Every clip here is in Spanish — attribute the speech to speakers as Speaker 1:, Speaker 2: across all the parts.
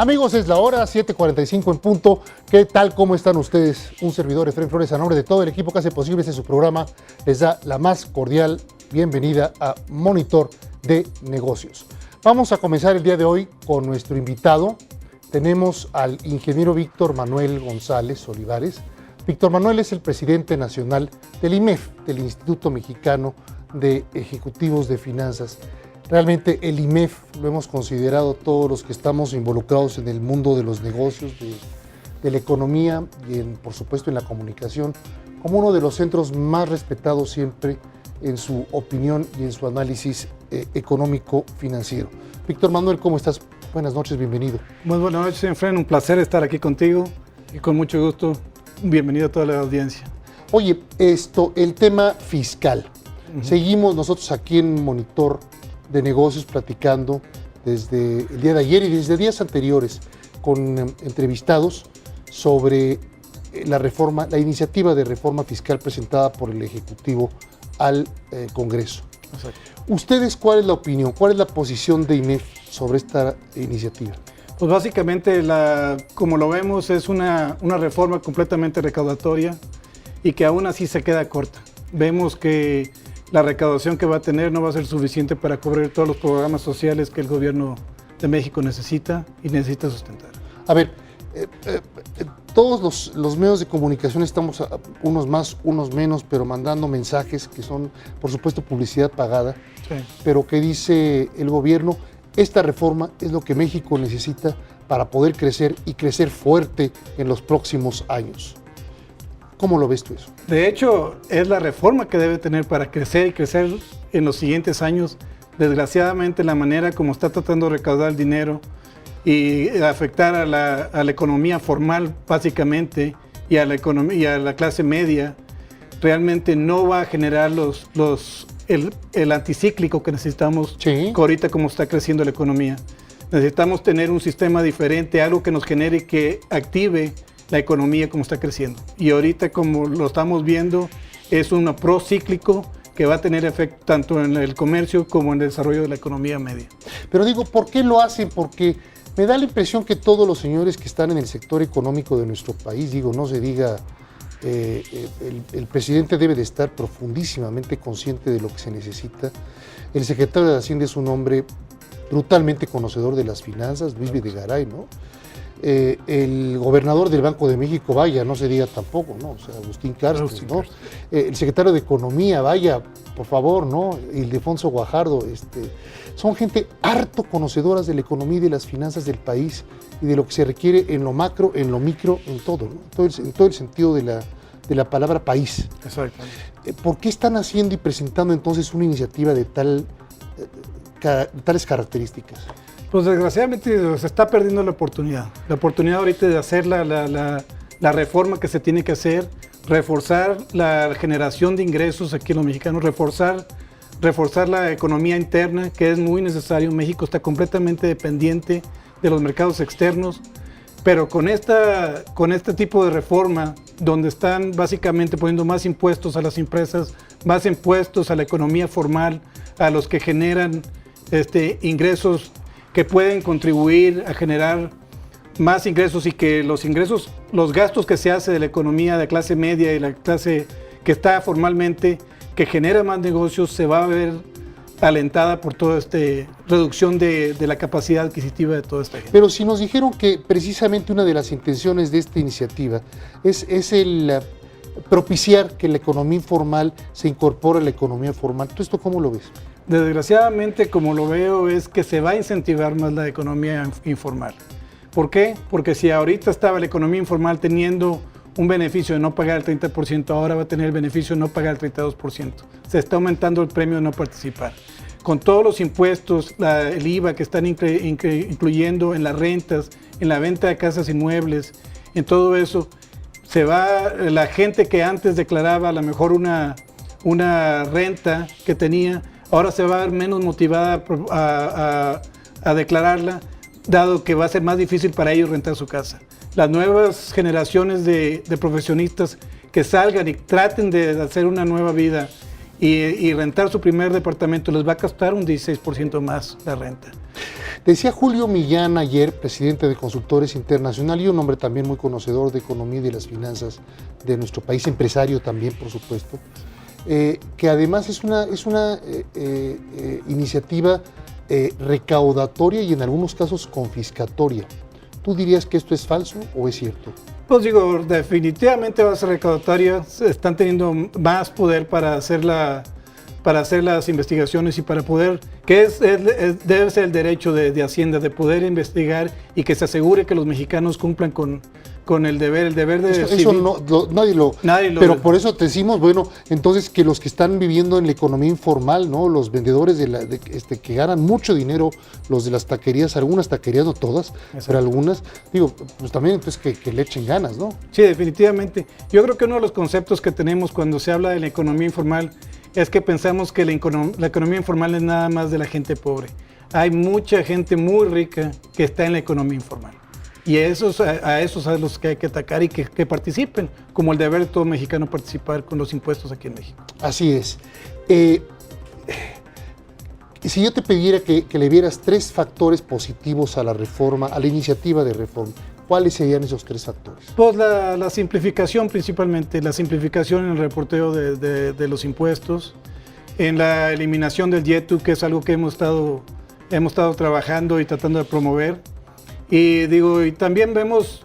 Speaker 1: Amigos, es la hora, 7:45 en punto. ¿Qué tal? ¿Cómo están ustedes? Un servidor, Efraín Flores, a nombre de todo el equipo que hace posible este su programa, les da la más cordial bienvenida a Monitor de Negocios. Vamos a comenzar el día de hoy con nuestro invitado. Tenemos al ingeniero Víctor Manuel González Olivares. Víctor Manuel es el presidente nacional del IMEF, del Instituto Mexicano de Ejecutivos de Finanzas. Realmente el IMEF lo hemos considerado todos los que estamos involucrados en el mundo de los negocios, de la economía y por supuesto en la comunicación, como uno de los centros más respetados siempre en su opinión y en su análisis económico financiero. Víctor Manuel, ¿cómo estás? Buenas noches, bienvenido.
Speaker 2: Muy buenas noches, Efraín, un placer estar aquí contigo y con mucho gusto, bienvenido a toda la audiencia.
Speaker 1: Oye, el tema fiscal. Seguimos nosotros aquí en Monitor de Negocios platicando desde el día de ayer y desde días anteriores con entrevistados sobre la iniciativa de reforma fiscal presentada por el Ejecutivo al Congreso.
Speaker 2: Exacto.
Speaker 1: ¿Ustedes cuál es la opinión, cuál es la posición de IMEF sobre esta iniciativa?
Speaker 2: Pues básicamente, como lo vemos, es una reforma completamente recaudatoria y que aún así se queda corta. Vemos que la recaudación que va a tener no va a ser suficiente para cubrir todos los programas sociales que el gobierno de México necesita y necesita sustentar.
Speaker 1: A ver, todos los medios de comunicación estamos, unos más, unos menos, pero mandando mensajes que son, por supuesto, publicidad pagada, sí, pero que dice el gobierno, esta reforma es lo que México necesita para poder crecer y crecer fuerte en los próximos años. ¿Cómo lo ves tú eso?
Speaker 2: De hecho, es la reforma que debe tener para crecer y crecer en los siguientes años. Desgraciadamente, la manera como está tratando de recaudar el dinero y afectar a la economía formal, básicamente, y a la clase media, realmente no va a generar el anticíclico que necesitamos, sí, ahorita como está creciendo la economía. Necesitamos tener un sistema diferente, algo que nos genere y que active la economía como está creciendo. Y ahorita, como lo estamos viendo, es un procíclico que va a tener efecto tanto en el comercio como en el desarrollo de la economía media.
Speaker 1: Pero digo, ¿por qué lo hacen? Porque me da la impresión que todos los señores que están en el sector económico de nuestro país, digo, no se diga, el presidente debe de estar profundísimamente consciente de lo que se necesita. El secretario de Hacienda es un hombre brutalmente conocedor de las finanzas, Luis Videgaray, ¿no? El gobernador del Banco de México, vaya, no se diga tampoco, ¿no? O sea, Agustín Carstens, ¿no? El secretario de Economía, vaya, por favor, ¿no? Ildefonso Guajardo, son gente harto conocedoras de la economía y de las finanzas del país y de lo que se requiere en lo macro, en lo micro, en todo, ¿no? En todo el sentido de la palabra país.
Speaker 2: Exacto.
Speaker 1: ¿Por qué están haciendo y presentando entonces una iniciativa de tales características?
Speaker 2: Pues desgraciadamente se está perdiendo la oportunidad ahorita de hacer la reforma que se tiene que hacer, reforzar la generación de ingresos aquí en los mexicanos, reforzar la economía interna, que es muy necesario. México está completamente dependiente de los mercados externos, pero con este tipo de reforma, donde están básicamente poniendo más impuestos a las empresas, más impuestos a la economía formal, a los que generan ingresos que pueden contribuir a generar más ingresos y que los gastos que se hace de la economía de clase media y la clase que está formalmente, que genera más negocios, se va a ver alentada por toda esta reducción de la capacidad adquisitiva de toda esta gente.
Speaker 1: Pero si nos dijeron que precisamente una de las intenciones de esta iniciativa es el propiciar que la economía informal se incorpore a la economía formal, ¿tú esto cómo lo ves?
Speaker 2: Desgraciadamente, como lo veo, es que se va a incentivar más la economía informal. ¿Por qué? Porque si ahorita estaba la economía informal teniendo un beneficio de no pagar el 30%, ahora va a tener el beneficio de no pagar el 32%. Se está aumentando el premio de no participar. Con todos los impuestos, el IVA que están incluyendo en las rentas, en la venta de casas inmuebles, en todo eso, la gente que antes declaraba a lo mejor una renta que tenía, ahora se va a ver menos motivada a declararla, dado que va a ser más difícil para ellos rentar su casa. Las nuevas generaciones de profesionistas que salgan y traten de hacer una nueva vida y rentar su primer departamento les va a costar un 16% más la renta.
Speaker 1: Decía Julio Millán ayer, presidente de Consultores Internacional y un hombre también muy conocedor de economía y de las finanzas de nuestro país, empresario también, por supuesto, que además es una iniciativa recaudatoria y en algunos casos confiscatoria. ¿Tú dirías que esto es falso o es cierto?
Speaker 2: Pues digo, definitivamente va a ser recaudatoria, están teniendo más poder para hacer las investigaciones y para poder, debe ser el derecho de Hacienda, de poder investigar y que se asegure que los mexicanos cumplan con el deber de...
Speaker 1: Eso nadie lo... Pero por eso te decimos, bueno, entonces que los que están viviendo en la economía informal, ¿no? Los vendedores que ganan mucho dinero, los de las taquerías, algunas taquerías, no todas, exacto, pero algunas, digo, pues también entonces que le echen ganas, ¿no?
Speaker 2: Sí, definitivamente. Yo creo que uno de los conceptos que tenemos cuando se habla de la economía informal es que pensamos que la economía informal es nada más de la gente pobre. Hay mucha gente muy rica que está en la economía informal. Y a esos es a los que hay que atacar y que participen, como el deber de todo mexicano participar con los impuestos aquí en México.
Speaker 1: Así es. Si yo te pidiera que le vieras 3 factores positivos a la reforma, a la iniciativa de reforma, ¿cuáles serían esos 3 factores?
Speaker 2: Pues la simplificación principalmente, la simplificación en el reporteo de los impuestos, en la eliminación del IETU, que es algo que hemos estado trabajando y tratando de promover. Y también vemos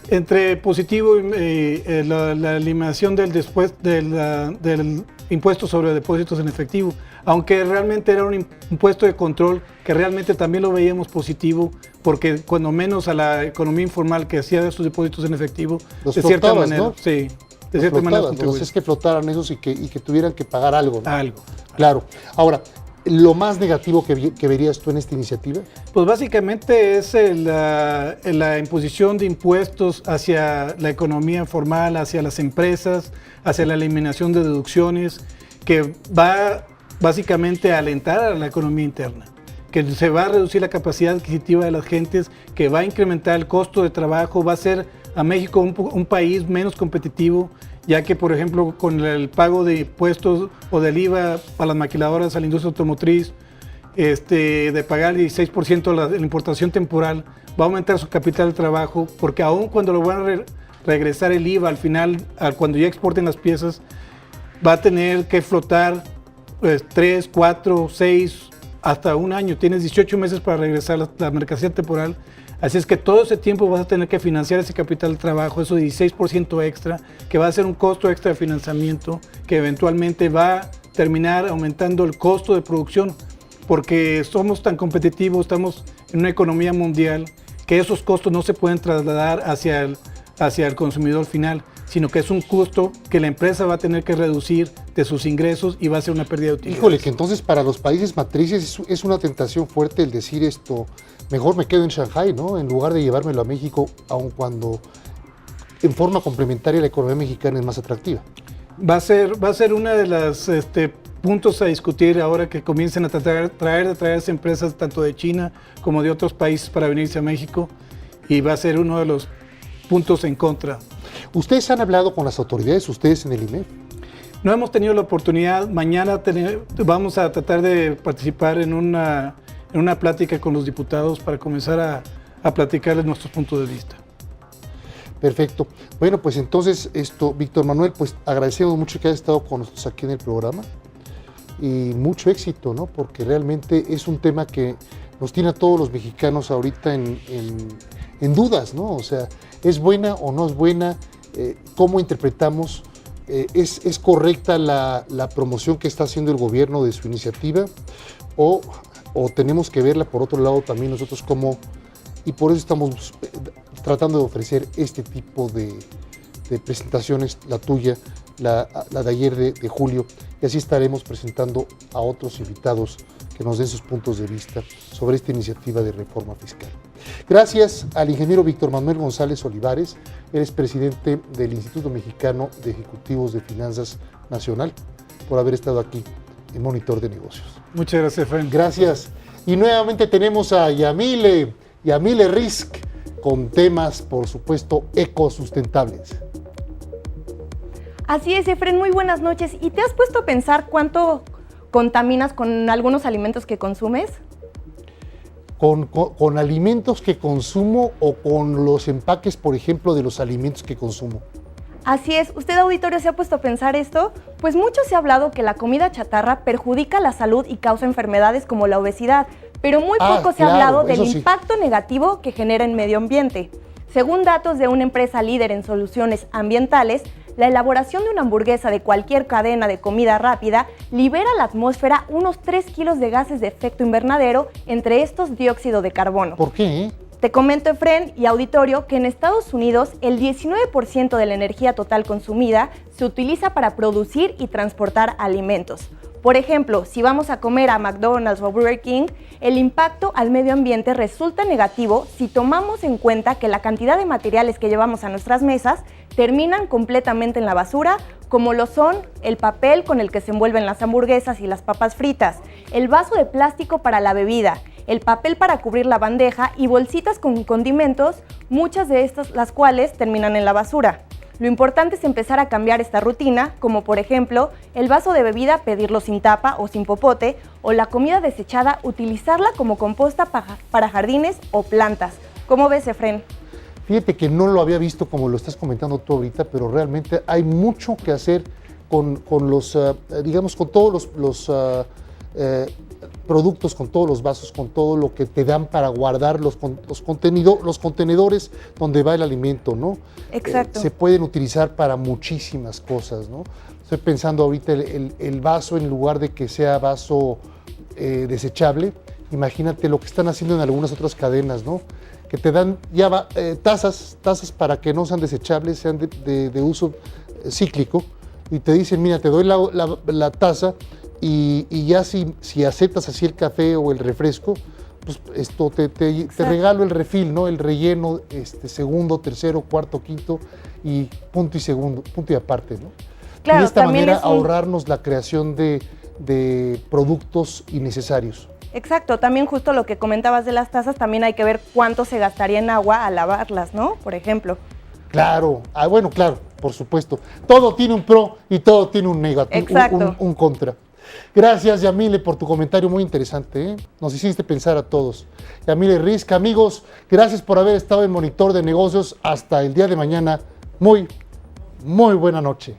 Speaker 2: entre positivo la eliminación del impuesto sobre depósitos en efectivo, aunque realmente era un impuesto de control que realmente también lo veíamos positivo, porque cuando menos a la economía informal que hacía de sus depósitos en efectivo,
Speaker 1: los
Speaker 2: de cierta
Speaker 1: flotabas,
Speaker 2: manera,
Speaker 1: ¿no?
Speaker 2: Sí, de cierta manera.
Speaker 1: Entonces es que flotaran esos y que tuvieran que pagar algo, ¿no?
Speaker 2: Algo.
Speaker 1: Claro. Ahora, ¿lo más negativo que verías tú en esta iniciativa?
Speaker 2: Pues básicamente es la imposición de impuestos hacia la economía formal, hacia las empresas, hacia la eliminación de deducciones, que va básicamente a alentar a la economía interna, que se va a reducir la capacidad adquisitiva de las gentes, que va a incrementar el costo de trabajo, va a hacer a México un país menos competitivo, ya que, por ejemplo, con el pago de impuestos o del IVA a las maquiladoras, a la industria automotriz, de pagar el 16% la importación temporal, va a aumentar su capital de trabajo, porque aún cuando lo van a regresar el IVA al final, cuando ya exporten las piezas, va a tener que flotar 3, 4, 6, hasta un año. Tienes 18 meses para regresar la mercancía temporal. Así es que todo ese tiempo vas a tener que financiar ese capital de trabajo, eso 16% extra, que va a ser un costo extra de financiamiento, que eventualmente va a terminar aumentando el costo de producción, porque somos tan competitivos, estamos en una economía mundial, que esos costos no se pueden trasladar hacia el consumidor final, sino que es un costo que la empresa va a tener que reducir de sus ingresos y va a ser una pérdida de utilidades.
Speaker 1: Híjole, que entonces para los países matrices es una tentación fuerte el decir esto, mejor me quedo en Shanghái, ¿no? En lugar de llevármelo a México, aun cuando en forma complementaria la economía mexicana es más atractiva.
Speaker 2: Va a ser una de las puntos a discutir ahora que comiencen a traerse empresas tanto de China como de otros países para venirse a México, y va a ser uno de los puntos en contra.
Speaker 1: ¿Ustedes han hablado con las autoridades, ustedes en el IMEF?
Speaker 2: No hemos tenido la oportunidad. Mañana vamos a tratar de participar en una plática con los diputados para comenzar a platicarles nuestros puntos de vista.
Speaker 1: Perfecto. Bueno, pues entonces Víctor Manuel, pues agradecemos mucho que hayas estado con nosotros aquí en el programa y mucho éxito, ¿no? Porque realmente es un tema que nos tiene a todos los mexicanos ahorita en dudas, ¿no? O sea, ¿es buena o no es buena? ¿Cómo interpretamos? ¿Es correcta la promoción que está haciendo el gobierno de su iniciativa? ¿O tenemos que verla por otro lado también nosotros como? Y por eso estamos tratando de ofrecer este tipo de presentaciones, la tuya, la de ayer de Julio, y así estaremos presentando a otros invitados que nos den sus puntos de vista sobre esta iniciativa de reforma fiscal. Gracias al ingeniero Víctor Manuel González Olivares, él es presidente del Instituto Mexicano de Ejecutivos de Finanzas Nacional, por haber estado aquí en Monitor de Negocios.
Speaker 2: Muchas gracias, Efraín.
Speaker 1: Gracias. Y nuevamente tenemos a Yamile Risk con temas, por supuesto, ecosustentables.
Speaker 3: Así es, Efren, muy buenas noches. ¿Y te has puesto a pensar cuánto contaminas con algunos alimentos que consumes?
Speaker 1: ¿Con alimentos que consumo o con los empaques, por ejemplo, de los alimentos que consumo?
Speaker 3: Así es, ¿usted, auditorio, se ha puesto a pensar esto? Pues mucho se ha hablado que la comida chatarra perjudica la salud y causa enfermedades como la obesidad, pero muy poco se ha hablado del impacto negativo que genera en medio ambiente. Según datos de una empresa líder en soluciones ambientales, la elaboración de una hamburguesa de cualquier cadena de comida rápida libera a la atmósfera unos 3 kilos de gases de efecto invernadero, entre estos dióxido de carbono.
Speaker 1: ¿Por qué?
Speaker 3: Te comento, Efren y auditorio, que en Estados Unidos el 19% de la energía total consumida se utiliza para producir y transportar alimentos. Por ejemplo, si vamos a comer a McDonald's o Burger King, el impacto al medio ambiente resulta negativo si tomamos en cuenta que la cantidad de materiales que llevamos a nuestras mesas terminan completamente en la basura, como lo son el papel con el que se envuelven las hamburguesas y las papas fritas, el vaso de plástico para la bebida, el papel para cubrir la bandeja y bolsitas con condimentos, muchas de estas las cuales terminan en la basura. Lo importante es empezar a cambiar esta rutina, como por ejemplo, el vaso de bebida pedirlo sin tapa o sin popote, o la comida desechada utilizarla como composta para jardines o plantas. ¿Cómo ves, Efren?
Speaker 1: Fíjate que no lo había visto como lo estás comentando tú ahorita, pero realmente hay mucho que hacer con los, digamos, con todos los productos, con todos los vasos, con todo lo que te dan para guardar los contenedores donde va el alimento, ¿no?
Speaker 3: Exacto.
Speaker 1: Se pueden utilizar para muchísimas cosas, ¿no? Estoy pensando ahorita el vaso, en lugar de que sea vaso desechable, imagínate lo que están haciendo en algunas otras cadenas, ¿no? Que te dan ya tazas para que no sean desechables, sean de uso cíclico, y te dicen, mira, te doy la taza, y ya si aceptas así el café o el refresco, pues esto te regalo el refil, ¿no? El relleno, segundo, tercero, cuarto, quinto, y punto y aparte, ¿no?
Speaker 3: Claro,
Speaker 1: y de esta manera
Speaker 3: es
Speaker 1: ahorrarnos la creación de productos innecesarios.
Speaker 3: Exacto, también justo lo que comentabas de las tazas, también hay que ver cuánto se gastaría en agua al lavarlas, ¿no? Por ejemplo.
Speaker 1: Claro, bueno, claro, por supuesto. Todo tiene un pro y todo tiene un negativo, un contra. Gracias, Yamile, por tu comentario muy interesante, ¿eh? Nos hiciste pensar a todos. Yamile Rizk, amigos, gracias por haber estado en Monitor de Negocios. Hasta el día de mañana. Muy buena noche.